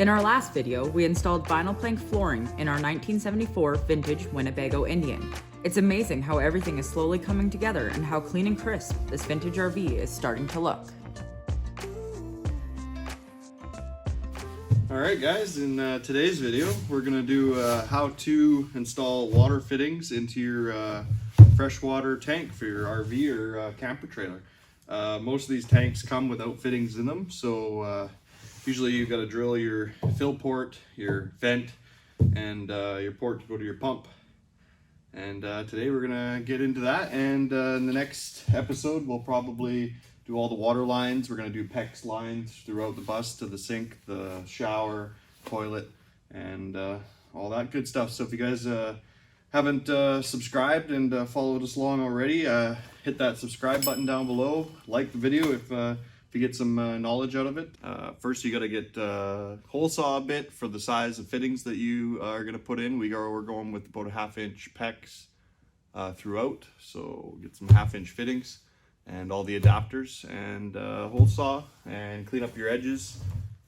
In our last video, we installed vinyl plank flooring in our 1974 vintage Winnebago Indian. It's amazing how everything is slowly coming together and how clean and crisp this vintage RV is starting to look. Alright guys, in today's video we're going to do how to install water fittings into your freshwater tank for your RV or camper trailer. Most of these tanks come without fittings in them, so usually you've got to drill your fill port, your vent, and your port to go to your pump. And today we're gonna get into that, and in the next episode we'll probably do all the water lines. We're gonna do PEX lines throughout the bus to the sink, the shower, toilet, and all that good stuff. So if you guys haven't subscribed and followed us along already, hit that subscribe button down below. Like the video if you get some knowledge out of it. First you got to get a hole saw bit for the size of fittings that you are going to put in. We're going with about a 1/2 inch PEX throughout, so get some 1/2 inch fittings and all the adapters and hole saw and clean up your edges,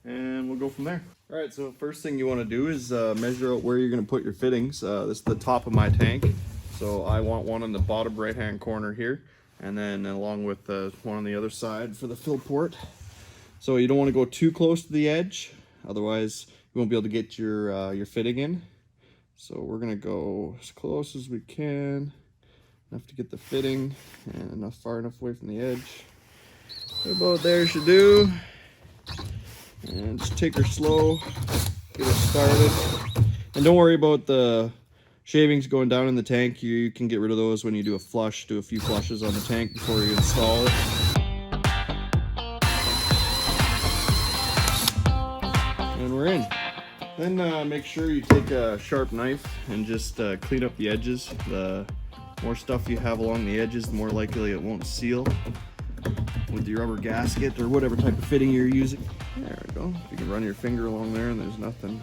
and we'll go from there. All right, so first thing you want to do is measure out where you're going to put your fittings. This is the top of my tank, so I want one in the bottom right hand corner here, and then along with one on the other side for the fill port. So you don't want to go too close to the edge, otherwise you won't be able to get your fitting in. So we're going to go as close as we can, enough to get the fitting and enough far enough away from the edge. About there should do. And just take her slow, get it started. And don't worry about the shavings going down in the tank. You can get rid of those when you do a flush. Do a few flushes on the tank before you install it. And we're in. Then make sure you take a sharp knife and just clean up the edges. The more stuff you have along the edges, the more likely it won't seal with your rubber gasket or whatever type of fitting you're using. There we go. If you can run your finger along there and there's nothing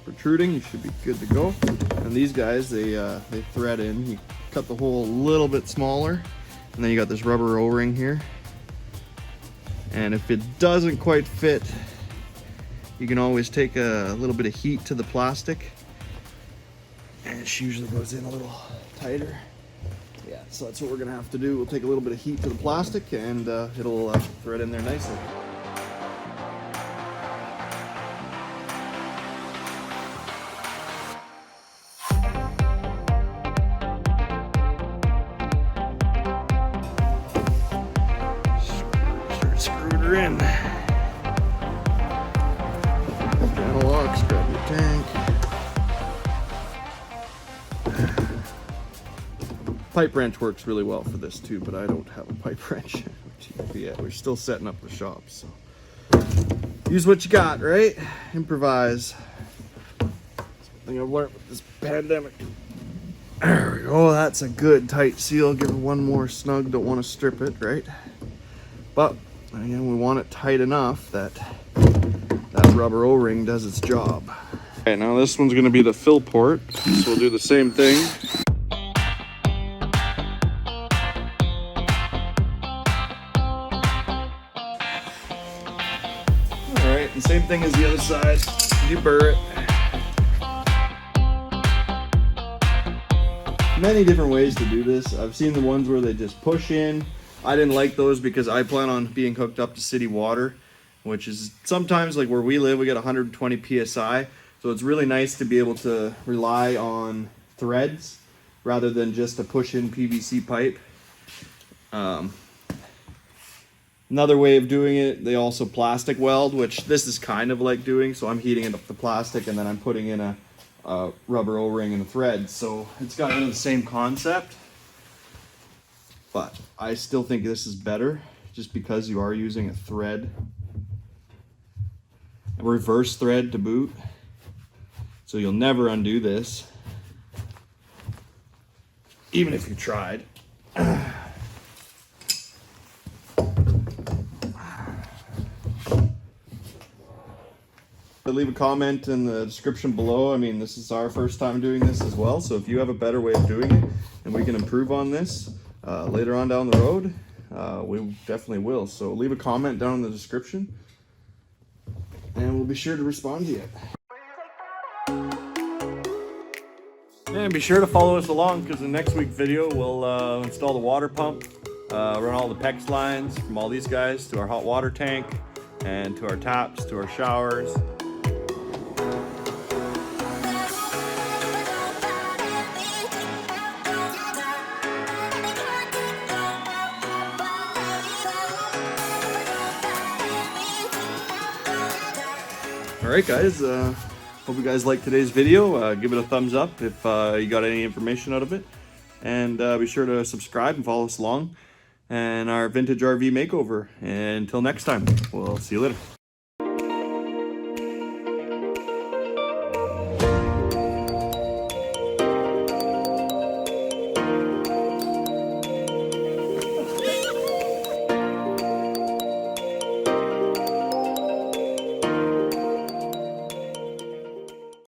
protruding, you should be good to go. And these guys, they thread in. You cut the hole a little bit smaller, and then you got this rubber O-ring here. And if it doesn't quite fit, you can always take a little bit of heat to the plastic, and it usually goes in a little tighter. Yeah, so that's what we're gonna have to do. We'll take a little bit of heat to the plastic, and it'll thread in there nicely. In. Channel locks, grab your tank. Pipe wrench works really well for this too, but I don't have a pipe wrench. Yeah, we're still setting up the shop, so use what you got, right? Improvise. Something I've learned with this pandemic. There we go. That's a good tight seal. Give it one more snug. Don't want to strip it, right? But again, we want it tight enough that that rubber O-ring does its job. Okay, now this one's going to be the fill port, so we'll do the same thing. Alright, and same thing as the other side. You burr it. Many different ways to do this. I've seen the ones where they just push in. I didn't like those because I plan on being hooked up to city water, which is sometimes, like where we live, we get 120 PSI. So it's really nice to be able to rely on threads rather than just a push-in PVC pipe. Another way of doing it, they also plastic weld, which this is kind of like doing. So I'm heating it up the plastic and then I'm putting in a rubber O-ring and a thread. So it's got the same concept. But I still think this is better just because you are using a thread, a reverse thread to boot. So you'll never undo this, even if you tried. Leave a comment in the description below. I mean, this is our first time doing this as well. So if you have a better way of doing it and we can improve on this, later on down the road, we definitely will. So leave a comment down in the description. and we'll be sure to respond to you. And be sure to follow us along, because in next week's video we'll install the water pump, run all the PEX lines from all these guys to our hot water tank and to our taps, to our showers. Alright guys, hope you guys liked today's video. Give it a thumbs up if you got any information out of it. And be sure to subscribe and follow us along in our vintage RV makeover. And until next time, we'll see you later.